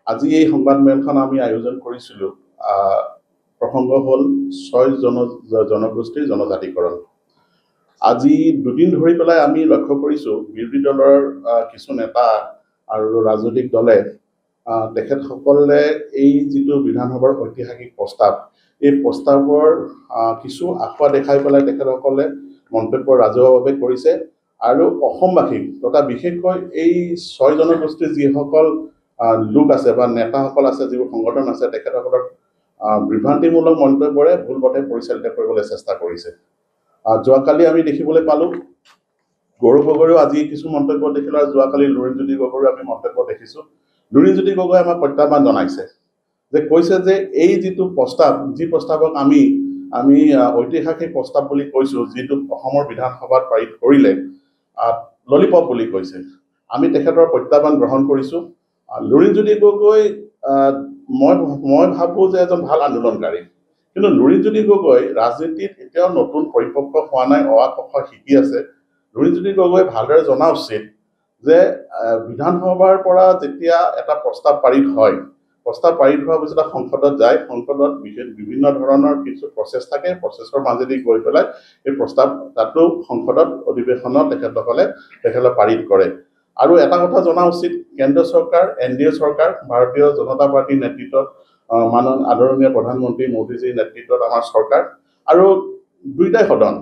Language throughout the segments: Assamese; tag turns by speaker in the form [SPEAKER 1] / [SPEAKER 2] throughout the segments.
[SPEAKER 1] আজি এই সংবাদমেলখন আমি আয়োজন কৰিছিলোঁ। প্ৰসংগ হ'ল ৬ জনগোষ্ঠীৰ জনজাতিকৰণ। আজি দুদিন ধৰি পেলাই আমি লক্ষ্য কৰিছোঁ বিৰোধী দলৰ কিছু নেতা আৰু ৰাজনৈতিক দলে তেখেতসকলে এই যিটো বিধানসভাৰ ঐতিহাসিক প্ৰস্তাৱ, এই প্ৰস্তাৱৰ কিছু আখৰা দেখাই পেলাই তেখেতসকলে মন্তব্য ৰাজহুৱাভাৱে কৰিছে আৰু অসমবাসীক তথা বিশেষকৈ এই ৬ জনগোষ্ঠীৰ যিসকল লোক আছে বা নেতাসকল আছে, যিবোৰ সংগঠন আছে, তেখেতসকলক বিভ্ৰান্তিমূলক মন্তব্যৰে ভুল পথে পৰিচালিত কৰিবলৈ চেষ্টা কৰিছে। যোৱাকালি আমি দেখিবলৈ পালোঁ গৌৰৱ গগৈও আজি কিছু মন্তব্য দেখিলোঁ আৰু যোৱাকালি লুৰিণজ্যোতি গগৈৰো আমি মন্তব্য দেখিছোঁ। লুৰিণজ্যোতি গগৈয়ে আমাক প্ৰত্যাহ্বান জনাইছে যে কৈছে যে এই যিটো প্ৰস্তাৱ, যি প্ৰস্তাৱক আমি ঐতিহাসিক প্ৰস্তাৱ বুলি কৈছোঁ, যিটো অসমৰ বিধানসভাত পাৰিত কৰিলে, ললিপপ বুলি কৈছে। আমি তেখেতৰ প্ৰত্যাহ্বান গ্ৰহণ কৰিছোঁ। লুৰিণজ্যোতি গগৈ মই ভাবোঁ যে এজন ভাল আন্দোলনকাৰী, কিন্তু লুৰিণজ্যোতি গগৈ ৰাজনীতিত এতিয়াও নতুন পৰিপক্ক হোৱা নাই, অ ক খ শিকি আছে। লুৰিণজ্যোতি গগৈ ভালদৰে জনা উচিত যে বিধানসভাৰ পৰা যেতিয়া এটা প্ৰস্তাৱ পাৰিত হয়, প্ৰস্তাৱ পাৰিত হোৱাৰ পিছত সংসদত যায়, সংসদত বিভিন্ন ধৰণৰ কিছু প্ৰচেছ থাকে, প্ৰচেছৰ মাজেদি গৈ পেলাই এই প্ৰস্তাৱ তাতো সংসদত অধিৱেশনত তেখেতসকলে পাৰিত কৰে। আৰু এটা কথা জনা উচিত, কেন্দ্ৰীয় চৰকাৰ, NDA চৰকাৰ, ভাৰতীয় জনতা পাৰ্টীৰ নেতৃত্বত আদৰণীয় প্ৰধানমন্ত্ৰী মোদীজীৰ নেতৃত্বত আমাৰ চৰকাৰ, আৰু দুয়োটাই সদন,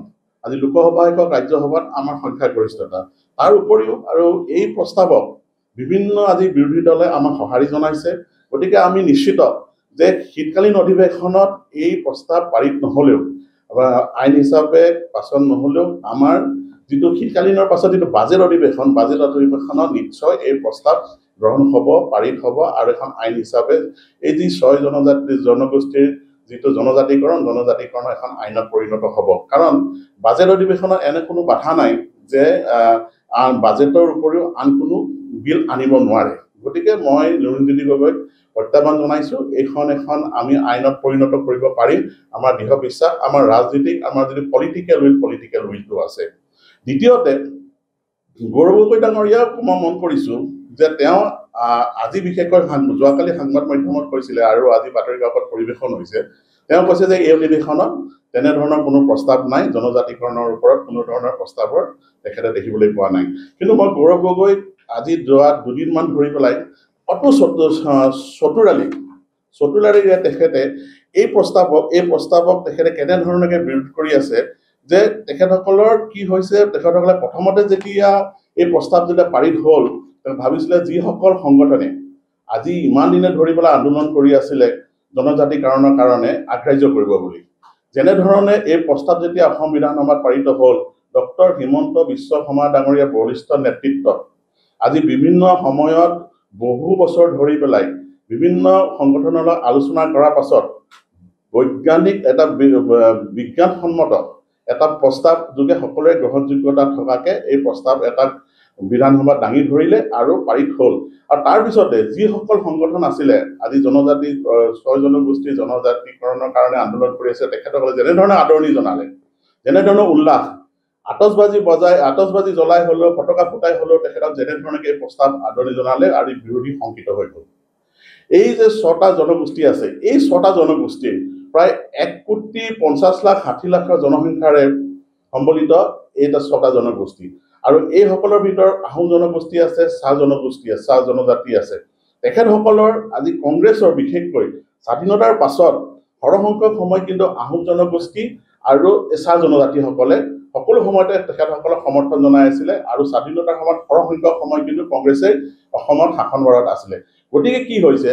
[SPEAKER 1] আজি লোকসভাই হওক ৰাজ্যসভাত আমাৰ সংখ্যাগৰিষ্ঠতা। তাৰ উপৰিও আৰু এই প্ৰস্তাৱক বিভিন্ন আজি বিৰোধী দলে আমাক সঁহাৰি জনাইছে। গতিকে আমি নিশ্চিত যে শীতকালীন অধিৱেশনত এই প্ৰস্তাৱ পাৰিত নহ'লেও বা আইন হিচাপে পাছত নহ'লেও আমাৰ যিটো শীতকালীনৰ পাছত যিটো বাজেট অধিৱেশনত নিশ্চয় এই প্ৰস্তাৱ গ্ৰহণ হ'ব, পাৰিত হ'ব আৰু এখন আইন হিচাপে এই যি ৬ জনগোষ্ঠীৰ যিটো জনজাতিকৰণ এখন আইনত পৰিণত হ'ব। কাৰণ বাজেট অধিৱেশনত এনে কোনো বাধা নাই যে বাজেটৰ উপৰিও আন কোনো বিল আনিব নোৱাৰে। গতিকে মই লুৰিণজ্যোতি গগৈক প্ৰত্যাহ্বান জনাইছোঁ, এখন আমি আইনত পৰিণত কৰিব পাৰিম। আমাৰ দৃঢ় বিশ্বাস, আমাৰ ৰাজনীতিক, আমাৰ যিটো পলিটিকেল উইলটো আছে। দ্বিতীয়তে গৌৰৱ গগৈ ডাঙৰীয়াক মই মন কৰিছোঁ যে তেওঁ আজি বিশেষকৈ যোৱাকালি সংবাদ মাধ্যমত কৈছিলে আৰু আজি বাতৰি কাকত পৰিৱেশন হৈছে, তেওঁ কৈছে যে এই অধিৱেশনত তেনেধৰণৰ কোনো প্ৰস্তাৱ নাই, জনজাতিকৰণৰ ওপৰত কোনো ধৰণৰ প্ৰস্তাৱৰ তেখেতে দেখিবলৈ পোৱা নাই। কিন্তু মই গৌৰৱ গগৈক আজি যোৱা দুদিনমান ধৰি পেলাই অটো চতুৰালীৰে তেখেতে এই প্ৰস্তাৱক তেখেতে কেনেধৰণে বিৰোধ কৰি আছে, যে তেখেতসকলৰ কি হৈছে, তেখেতসকলে প্ৰথমতে যেতিয়া এই প্ৰস্তাৱ যেতিয়া পাৰিত হ'ল, তেওঁ ভাবিছিলে যিসকল সংগঠনে আজি ইমান দিনে ধৰি পেলাই আন্দোলন কৰি আছিলে জনজাতিকৰণৰ কাৰণে আগ্ৰাহ্য কৰিব বুলি, যেনেধৰণে এই প্ৰস্তাৱ যেতিয়া অসম বিধানসভাত পাৰিত হ'ল, ডক্টৰ হিমন্ত বিশ্ব শৰ্মা ডাঙৰীয়াৰ বলিষ্ঠ নেতৃত্বত আজি বিভিন্ন সময়ত বহু বছৰ ধৰি পেলাই বিভিন্ন সংগঠনৰ লগত আলোচনা কৰাৰ পাছত বিজ্ঞানসন্মত এটা প্ৰস্তাৱ যোগে সকলোৰে গ্ৰহণযোগ্যতা থকাকে এই প্ৰস্তাৱ এটা বিধানসভাত দাঙি ধৰিলে আৰু পাৰিত হ'ল। আৰু তাৰ পিছতে যিসকল সংগঠন আছিলে আজি ৬ জনগোষ্ঠীৰ জনজাতিকৰণৰ কাৰণে আন্দোলন কৰি আছে, তেখেতসকলে যেনেধৰণে আদৰণি জনালে, যেনেধৰণৰ উল্লাস, আতচবাজি জ্বলাই হ'লেও, পতাকা ফুটাই হ'লেও তেখেতক যেনেধৰণে এই প্ৰস্তাৱ আদৰণি জনালে আৰু বিৰোধী শংকিত হৈ গ'ল। এই যে ৬টা জনগোষ্ঠী আছে, এই ৬টা জনগোষ্ঠীৰ প্ৰায় ১,৫০,৬০,০০০ জনসংখ্যাৰে সম্বলিত এইটা ৬টা জনগোষ্ঠী। আৰু এইসকলৰ ভিতৰত আহোম জনগোষ্ঠী আছে, চাহ জনজাতি আছে। তেখেতসকলৰ আজি কংগ্ৰেছৰ বিশেষকৈ স্বাধীনতাৰ পাছত সৰহসংখ্যক সময় কিন্তু আহোম জনগোষ্ঠী আৰু চাহ জনজাতিসকলে সকলো সময়তে তেখেতসকলক সমৰ্থন জনাই আছিলে, আৰু স্বাধীনতাৰ সময়ত সৰহসংখ্যক সময় কিন্তু কংগ্ৰেছে অসমত শাসনভাৰত আছিলে। গতিকে কি হৈছে,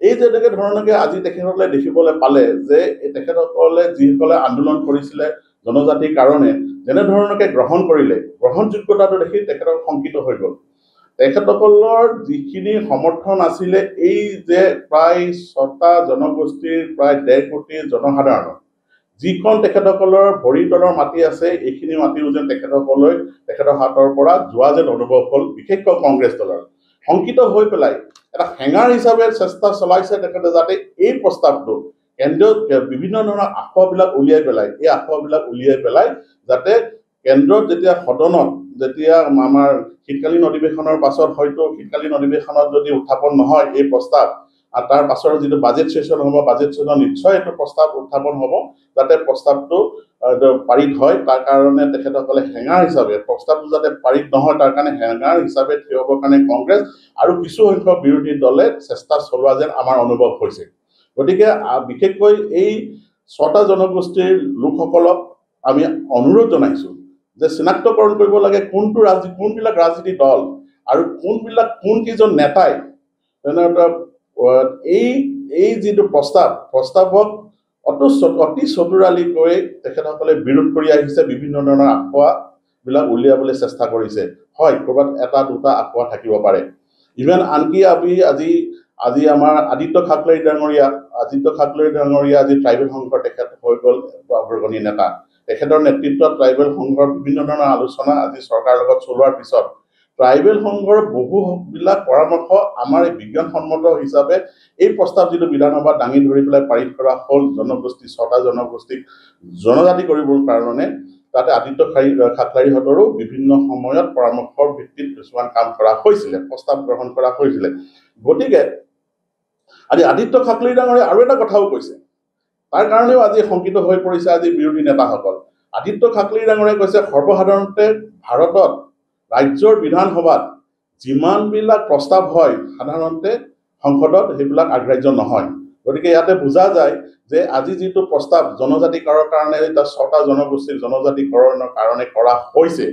[SPEAKER 1] এই যেনেকে ধৰণকে আজি তেখেতসকলে দেখিবলৈ পালে যে তেখেতসকলে যিসকলে আন্দোলন কৰিছিলে জনজাতিৰ কাৰণে যেনেধৰণকে গ্ৰহণ কৰিলে, গ্ৰহণযোগ্যতাটো দেখি তেখেতক শংকিত হৈ গ'ল। তেখেতসকলৰ যিখিনি সমৰ্থন আছিলে এই যে প্ৰায় ৬টা জনগোষ্ঠীৰ প্ৰায় ১.৫ কোটি জনসাধাৰণৰ, যিখন তেখেতসকলৰ ভৰি তলৰ মাটি আছে, এইখিনি মাটিও যেন তেখেতৰ হাতৰ পৰা যোৱা যেন অনুভৱ হ'ল। বিশেষকৈ কংগ্ৰেছ দলৰ শংকিত হৈ পেলাই এটা হেঙাৰ হিচাপে চেষ্টা চলাইছে তেখেতে, যাতে এই প্ৰস্তাৱটো কেন্দ্ৰীয় বিভিন্ন ধৰণৰ আখৰবিলাক উলিয়াই পেলাই যাতে কেন্দ্ৰত যেতিয়া সদনত যেতিয়া আমাৰ শীতকালীন অধিৱেশনৰ পাছত হয়তো শীতকালীন অধিৱেশনত যদি উত্থাপন নহয় এই প্ৰস্তাৱ, আৰু তাৰ পাছৰ যিটো বাজেট সেশন হ'ব বাজেট সেশন নিশ্চয় এইটো প্ৰস্তাৱ উত্থাপন হ'ব যাতে প্ৰস্তাৱটো পাৰিত হয় তাৰ কাৰণে তেখেতসকলে হেঙাৰ হিচাপে প্ৰস্তাৱটো যাতে পাৰিত নহয় তাৰ কাৰণে হেঙাৰ হিচাপে থিয় হ'বৰ কাৰণে কংগ্ৰেছ আৰু কিছু সংখ্যক বিৰোধী দলে চেষ্টা চলোৱা যেন আমাৰ অনুভৱ হৈছে গতিকে বিশেষকৈ এই 6টা জনগোষ্ঠীৰ লোকসকলক আমি অনুৰোধ জনাইছো যে চিনাক্তকৰণ কৰিব লাগে কোনবিলাক ৰাজনীতি দল আৰু কোন কিজন নেতাই এই যিটো প্ৰস্তাৱক অতি চতুৰালিকৈ তেখেতসকলে বিৰোধ কৰি আহিছে বিভিন্ন ধৰণৰ আঁকোৱাবিলাক উলিয়াবলৈ চেষ্টা কৰিছে হয় ক'ৰবাত এটা দুটা আঁকোৱা থাকিব পাৰে ইভেন আনকি আজি আমাৰ আদিত্য খাকলৈ ডাঙৰীয়া আজি ট্ৰাইবেল সংঘৰ তেখেত হৈ গ'ল অগ্ৰণী নেতা তেখেতৰ নেতৃত্বত ট্ৰাইবেল সংঘৰ বিভিন্ন ধৰণৰ আলোচনা আজি চৰকাৰৰ লগত চলোৱাৰ পিছত ট্ৰাইবেল সংঘৰ বহুবিলাক পৰামৰ্শ আমাৰ এই বিজ্ঞানসন্মত হিচাপে এই প্ৰস্তাৱ যিটো বিধানসভাত দাঙি ধৰি পেলাই পাৰিত কৰা হ'ল জনগোষ্ঠী 6টা জনগোষ্ঠীক জনজাতি কৰিবৰ কাৰণে তাতে আদিত্য খাকলাৰীহঁতৰো বিভিন্ন সময়ত পৰামৰ্শৰ ভিত্তিত কিছুমান কাম কৰা হৈছিলে প্ৰস্তাৱ গ্ৰহণ কৰা হৈছিলে গতিকে আজি আদিত্য খাকলাৰী ডাঙৰীয়া আৰু এটা কথাও কৈছে তাৰ কাৰণেও আজি শংকিত হৈ পৰিছে আজি বিৰোধী নেতাসকল আদিত্য খাকলাৰী ডাঙৰীয়াই কৈছে সৰ্বসাধাৰণতে ভাৰতত ৰাজ্যৰ বিধানসভাত যিমানবিলাক প্ৰস্তাৱ হয় সাধাৰণতে সংসদত সেইবিলাক আগ্ৰাহ্য নহয় গতিকে ইয়াতে বুজা যায় যে আজি যিটো প্ৰস্তাৱ জনজাতিকৰণৰ কাৰণে এটা 6টা জনগোষ্ঠীৰ জনজাতিকৰণৰ কাৰণে কৰা হৈছে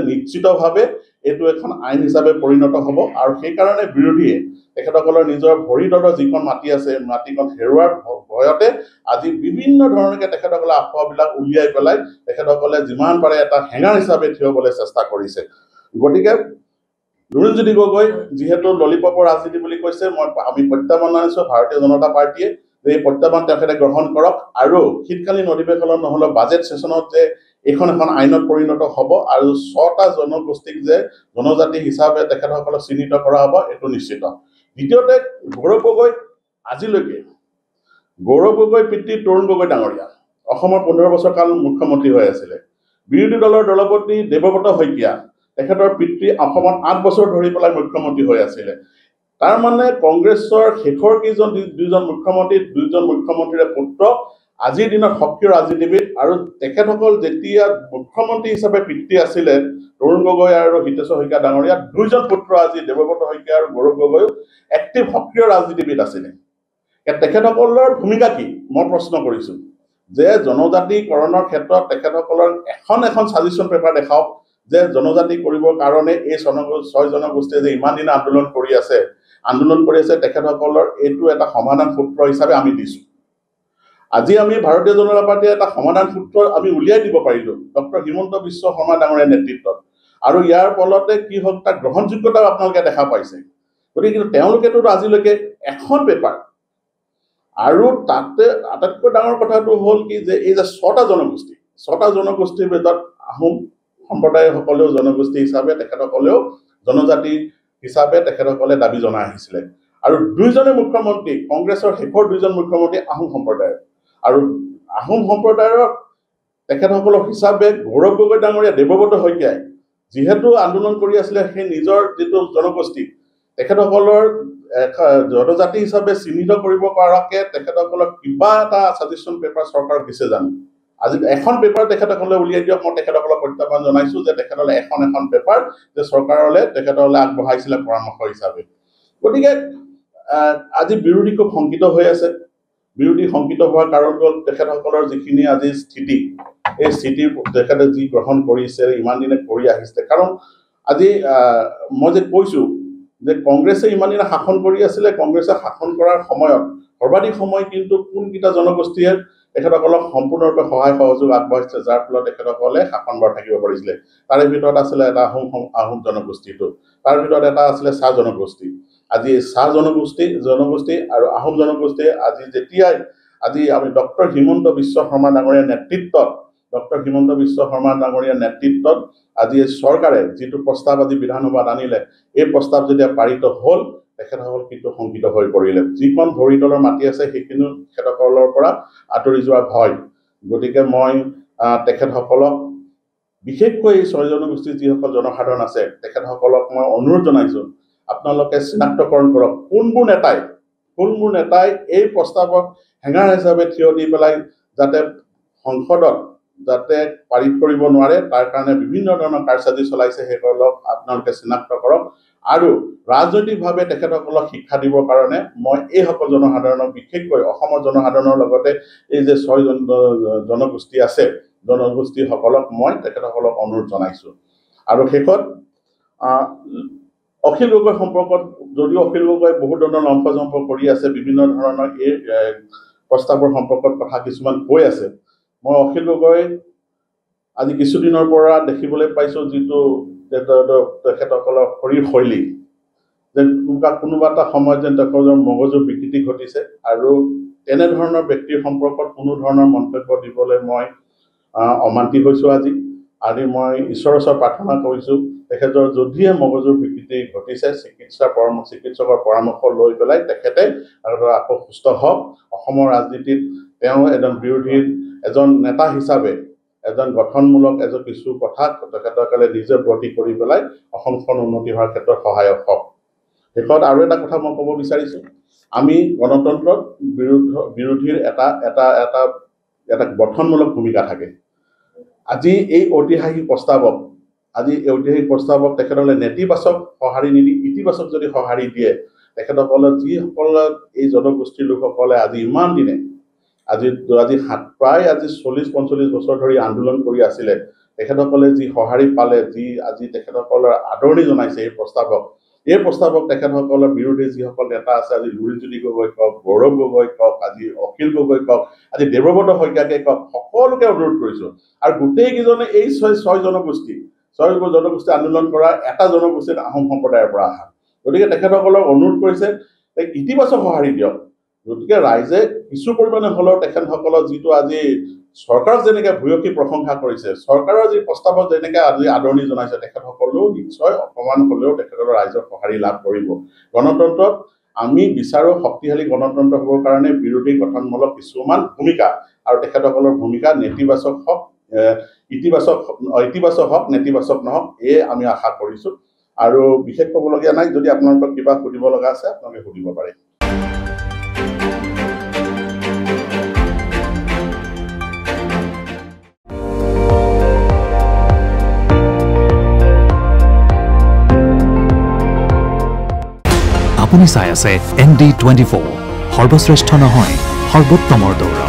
[SPEAKER 1] নিশ্চিতভাৱে এইটো এখন আইন হিচাপে পৰিণত হ'ব আৰু সেইকাৰণে বিৰোধীয়ে তেখেতসকলৰ নিজৰ ভৰিদৰ যিখন মাটি আছে মাটিখন হেৰুৱাৰ ভয়তে আজি বিভিন্ন ধৰণে তেখেতসকলে আফৱাবিলাক উলিয়াই পেলাই তেখেতসকলে যিমান পাৰে এটা হেঙাৰ হিচাপে থিয় হ'বলৈ চেষ্টা কৰিছে গতিকে লুৰিণজ্যোতি গগৈ যিহেতু ললিপপৰ ৰাজনীতি বুলি কৈছে আমি প্ৰত্যাহ্বান আনিছোঁ ভাৰতীয় জনতা পাৰ্টীয়ে যে এই প্ৰত্যাহ্বান তেখেতে গ্ৰহণ কৰক আৰু শীতকালীন অধিৱেশনত নহ'লেও বাজেট সেশনত যে এখন আইনত পৰিণত হ'ব আৰু 6টা জনগোষ্ঠীক যে জনজাতি হিচাপে তেখেতসকলক চিহ্নিত কৰা হ'ব এইটো নিশ্চিত দ্বিতীয়তে গৌৰৱ গগৈ পিতৃ তৰুণ গগৈ ডাঙৰীয়া অসমৰ 15 বছৰ কাল মুখ্যমন্ত্ৰী হৈ আছিলে বিৰোধী দলৰ দলপতি দেৱব্ৰত শইকীয়া তেখেতৰ পিতৃ অসমত 8 বছৰ ধৰি পেলাই মুখ্যমন্ত্ৰী হৈ আছিলে তাৰ মানে কংগ্ৰেছৰ শেষৰ দুজন মুখ্যমন্ত্ৰীৰ পুত্ৰ আজিৰ দিনত সক্ৰিয় ৰাজনীতিবিদ আৰু তেখেতসকল যেতিয়া মুখ্যমন্ত্ৰী হিচাপে পিতৃ আছিলে তৰুণ গগৈ আৰু হিতেশ্বৰ শইকীয়া ডাঙৰীয়া দুইজন পুত্ৰ আজি দেৱব্ৰত শইকীয়া আৰু গৌৰৱ গগৈ এক্টিভ সক্ৰিয় ৰাজনীতিবিদ আছিলে তেখেতসকলৰ ভূমিকা কি মই প্ৰশ্ন কৰিছো যে জনজাতিকৰণৰ ক্ষেত্ৰত তেখেতসকলৰ এখন সাজেশ্যন পেপাৰ দেখাওক যে জনজাতি কৰিবৰ কাৰণে এই 6 জনগোষ্ঠীয়ে যে ইমান দিন আন্দোলন কৰি আছে তেখেতসকলৰ এইটো এটা সমাধান সূত্ৰ হিচাপে আমি দিছো আজি আমি ভাৰতীয় জনতা পাৰ্টীয়ে এটা সমাধান সূত্ৰ আমি উলিয়াই দিব পাৰিলো ডক্টৰ হিমন্ত বিশ্ব শৰ্মা ডাঙৰীয়াৰ নেতৃত্বত আৰু ইয়াৰ ফলতে কি হ'ল তাৰ গ্ৰহণযোগ্যতা আপোনালোকে দেখা পাইছে গতিকে তেওঁলোকেতো আজিলৈকে এখন পেপাৰ আৰু তাতে আটাইতকৈ ডাঙৰ কথাটো হ'ল কি যে এই যে 6টা জনগোষ্ঠীৰ ভিতৰত আহোম সম্প্ৰদায়সকলেও জনগোষ্ঠী হিচাপে তেখেতসকলেও জনজাতি হিচাপে তেখেতসকলে দাবী জনাই আহিছিলে আৰু দুইজনে মুখ্যমন্ত্ৰী কংগ্ৰেছৰ শেষৰ দুইজন মুখ্যমন্ত্ৰী আহোম সম্প্ৰদায়ৰ আৰু আহোম সম্প্ৰদায়ৰ তেখেতসকলৰ হিচাপে গৌৰৱ গগৈ ডাঙৰীয়া দেৱব্ৰত শইকীয়াই যিহেতু আন্দোলন কৰি আছিলে সেই নিজৰ যিটো জনগোষ্ঠী তেখেতসকলৰ জনজাতি হিচাপে চিহ্নিত কৰিব পৰাকে তেখেতসকলক কিবা এটা সাজেশ্যন পেপাৰ চৰকাৰক দিছে জানো আজি এখন পেপাৰ তেখেতসকলে উলিয়াই দিয়ক মই তেখেতসকলক প্ৰত্যাহ্বান জনাইছোঁ যে তেখেতসকলে এখন পেপাৰ যে চৰকাৰলৈ তেখেতসকলে আগবঢ়াইছিলে পৰামৰ্শ হিচাপে গতিকে আজি বিৰোধী খুব শংকিত হৈ আছে বিৰোধী শংকিত হোৱাৰ কাৰণ হ'ল তেখেতসকলৰ যিখিনি আজি স্থিতি এই স্থিতি তেখেতে যি গ্ৰহণ কৰিছে ইমান দিনে কৰি আহিছে কাৰণ আজি মই যে কৈছোঁ যে কংগ্ৰেছে ইমান দিনে শাসন কৰি আছিলে কংগ্ৰেছে শাসন কৰাৰ সময়ত সৰ্বাধিক সময় কিন্তু কোনকেইটা জনগোষ্ঠীয়ে তেখেতসকলক সম্পূৰ্ণৰূপে সহায় সহযোগ আগবঢ়াইছিলে যাৰ ফলত তেখেতসকলে শাসনভাৰ থাকিব পাৰিছিলে তাৰে ভিতৰত আছিলে এটা আহোম জনগোষ্ঠীটো তাৰ ভিতৰত এটা আছিলে চাহ জনগোষ্ঠী আজি চাহ জনগোষ্ঠী আৰু আহোম জনগোষ্ঠী আজি আমি ডক্টৰ হিমন্ত বিশ্ব শৰ্মা ডাঙৰীয়াৰ নেতৃত্বত আজি চৰকাৰে যিটো প্ৰস্তাৱ আজি বিধানসভাত আনিলে এই প্ৰস্তাৱ যেতিয়া পাৰিত হ'ল তেখেতসকল কিন্তু শংকিত হৈ পৰিলে যিখন ভৰিতলৰ মাটি আছে সেইখিনি তেখেতসকলৰ পৰা আঁতৰি যোৱা ভয় গতিকে মই তেখেতসকলক বিশেষকৈ এই 6 জনগোষ্ঠীৰ যিসকল জনসাধাৰণ আছে তেখেতসকলক মই অনুৰোধ জনাইছোঁ আপোনালোকে চিনাক্তকৰণ কৰক কোনবোৰ নেতাই থুলমূল নেতাই এই প্ৰস্তাৱক হেঙাৰ হিচাপে থিয় দি পেলাই যাতে সংসদত যাতে পাৰিত কৰিব নোৱাৰে তাৰ কাৰণে বিভিন্ন ধৰণৰ কাৰ্যসূচী চলাইছে সেইসকলক আপোনালোকে চিনাক্ত কৰক আৰু ৰাজনৈতিকভাৱে তেখেতসকলক শিক্ষা দিবৰ কাৰণে মই এইসকল জনসাধাৰণক বিশেষকৈ অসমৰ জনসাধাৰণৰ লগতে এই যে 6 জনগোষ্ঠী আছে জনগোষ্ঠীসকলক মই তেখেতসকলক অনুৰোধ জনাইছোঁ আৰু শেষত অখিল গগৈ সম্পৰ্কত যদিও অখিল গগৈ বহু ধৰণৰ লম্পজম্প কৰি আছে বিভিন্ন ধৰণৰ এই প্ৰস্তাৱৰ সম্পৰ্কত কথা কিছুমান কৈ আছে মই অখিল গগৈ আজি কিছুদিনৰ পৰা দেখিবলৈ পাইছোঁ যিটো তেখেতসকলৰ শৰীৰ শৈলী যেন কোনোবা এটা সময়ত যেন তেখেতৰ মগজুৰ বিকৃতি ঘটিছে আৰু তেনেধৰণৰ ব্যক্তিৰ সম্পৰ্কত কোনো ধৰণৰ মন্তব্য দিবলৈ মই অমান্তি হৈছোঁ আজি মই ঈশ্বৰৰ ওচৰত প্ৰাৰ্থনা কৰিছোঁ তেখেতৰ যদিহে মগজুৰ বিকৃতি ঘটিছে চিকিৎসকৰ পৰামৰ্শ লৈ পেলাই তেখেতে আকৌ সুস্থ হওক অসমৰ ৰাজনীতিত তেওঁ এজন নেতা হিচাপে এজন গঠনমূলক কিছু কথা তেখেতসকলে নিজে ব্ৰতী কৰি পেলাই অসমখন উন্নতি হোৱাৰ ক্ষেত্ৰত সহায়ক হওক শেষত আৰু এটা কথা মই ক'ব বিচাৰিছোঁ আমি গণতন্ত্ৰত বিৰোধীৰ এটা গঠনমূলক ভূমিকা থাকে আজি এই ঐতিহাসিক প্ৰস্তাৱক তেখেতসকলে নেতিবাচক সঁহাৰি নিদি ইতিবাচক যদি সঁহাৰি দিয়ে তেখেতসকলে যিসকলে এই জনগোষ্ঠীৰ লোকসকলে আজি ইমান দিনে আজি প্ৰায় 40-45 বছৰ ধৰি আন্দোলন কৰি আছিলে তেখেতসকলে যি সঁহাৰি পালে যি আজি তেখেতসকলৰ আদৰণি জনাইছে এই প্ৰস্তাৱক তেখেতসকলৰ বিৰোধী যিসকল নেতা আছে আজি লুৰিজ্যোতি গগৈ কওক গৌৰৱ গগৈ কওক আজি অখিল গগৈ কওক আজি দেৱব্ৰত শইকীয়াকে কওক সকলোকে অনুৰোধ কৰিছোঁ আৰু গোটেইকেইজনে এই 6 জনগোষ্ঠী আন্দোলন কৰা এটা জনগোষ্ঠীত আহোম সম্প্ৰদায়ৰ পৰা অহা গতিকে তেখেতসকলক অনুৰোধ কৰিছে ইতিবাচক সঁহাৰি দিয়ক গতিকে ৰাইজে কিছু পৰিমাণে হ'লেও তেখেতসকলৰ যিটো আজি চৰকাৰক যেনেকৈ ভূয়সী প্ৰশংসা কৰিছে চৰকাৰৰ যি প্ৰস্তাৱত যেনেকৈ আজি আদৰণি জনাইছে তেখেতসকলেও নিশ্চয় অকণমান হ'লেও তেখেতসকলৰ ৰাইজৰ সঁহাৰি লাভ কৰিব গণতন্ত্ৰত আমি বিচাৰোঁ শক্তিশালী গণতন্ত্ৰ হ'বৰ কাৰণে বিৰোধী গঠনমূলক কিছুমান ভূমিকা আৰু তেখেতসকলৰ ভূমিকা নেতিবাচক হওক ইতিবাচক হওক নেতিবাচক নহওক এই আমি আশা কৰিছোঁ আৰু বিশেষ ক'বলগীয়া নাই যদি আপোনালোকক কিবা সুধিব লগা আছে আপোনালোকে সুধিব পাৰে
[SPEAKER 2] আপুনি চাই আছে ND24 সৰ্বশ্ৰেষ্ঠ নহয় সৰ্বোত্তমৰ দৌৰ